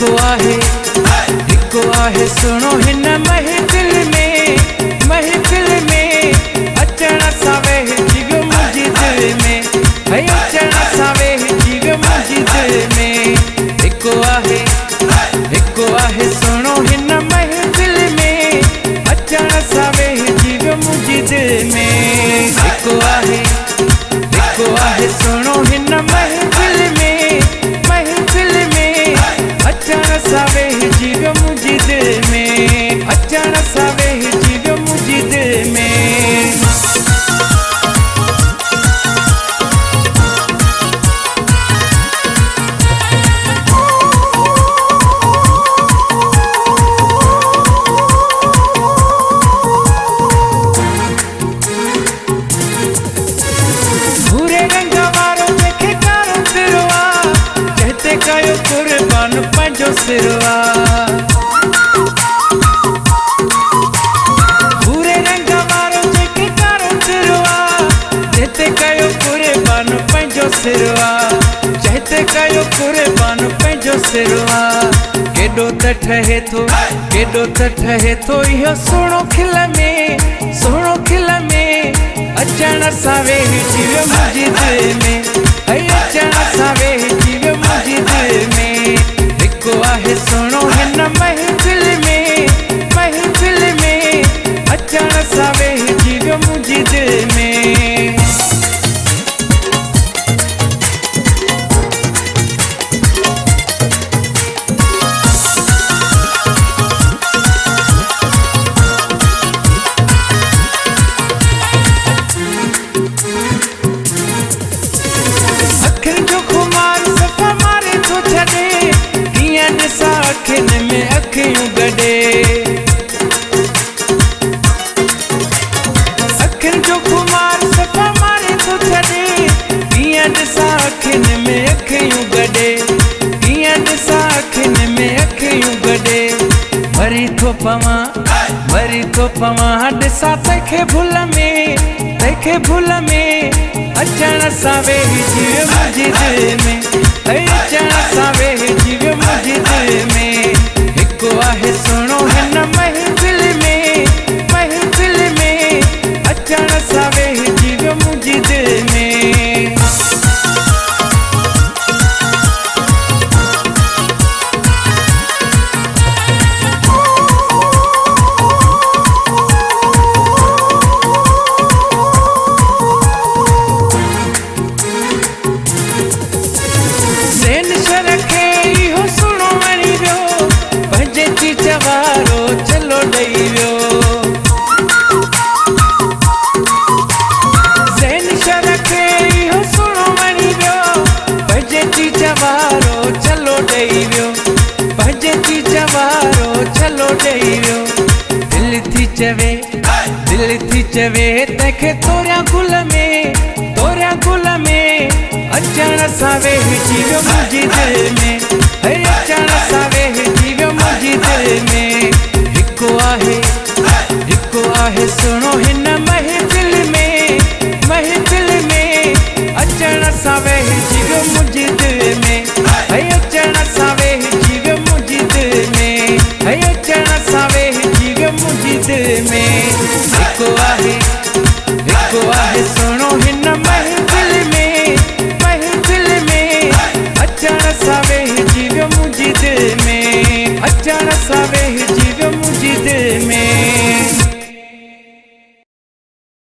हिको आहे सुनो हिन महफिल में अचण सां वेहिजी वियो मुंहिंजी दिलि में अचण सां वेहिजी वियो मुंहिंजी दिलि में हिको आहे सुनो हिन महफिल में अचण सां वेहिजी वियो मुंहिंजी दिलि में हिको आहे सुनो हिन महफिल में अचण सां वेहिजी वियो मुंहिंजी दिलि में अचण सां वेहिजी वियो मुंहिंजी दिलि में भूरे रंग वारो जेके कारो तिरो आहे जंहिंते कयो कुर्बान पंहिंजो सिरो आहे भूरे रंग वारो जेके कारो तिरो आहे जंहिंते कयो कुर्बान पंहिंजो सिरो आहे जंहिंते कयो कुर्बान पंहिंजो सिरो आहे केॾो त ठहे थो इहो सुहिणो खिल में अचण सां वेहिजी वियो मुंहिंजी दिलि में अचण सां वेहिजी वियो मुंहिंजी दिलि में हिको आहे सुहिणो हिन महफिल में अचण सां वेहिजी वियो मुंहिंजी दिलि में अखियुनि जो खुमार सफ़ा मारे थो छॾे कीअं ॾिसां अखियुनि में अखियूं गॾे अखियुनि जो खुमार सफ़ा मारे थो छॾे कीअं ॾिसां अखियुनि में अखियूं गॾे कीअं ॾिसां अखियुनि में अखियूं गॾे मरी थो पवां ॾिसां तंहिंखे भुल में अचण सां वेहिजी वियो मुंहिंजी दिलि में अचण सां वेहिजी वियो मुंहिंजी दिलि में हिको आहे सुहिणो हिन महफिल में अचण सां वेहिजी वियो मुंहिंजी दिलि में चलो ॾेई वियो ज़हन खे इहो सुहिणो वणी वियो पंहिंजे चीज वारो चलो ॾेई वियो पंहिंजे चीज वारो चलो ॾेई वियो दिलि थी चवे तंहिंखे तोरियां गुल में अचण सां वेहिजी वियो मुंहिंजी दिलि में अचण सां वेहिजी वियो मुंहिंजी दिलि में हिको आहे सुहिणो हिन महफिल में अचण सां वेहिजी वियो मुंहिंजी दिलि में अचण सां वेहिजी वियो मुंहिंजी दिलि में अचण सां वेहिजी वियो मुंहिंजी दिलि में हिको आहे सुहिणो हिन महफिल में अचण सां वेहिजी वियो मुंहिंजी दिलि में अचण सां वेहिजी वियो मुंहिंजी दिलि में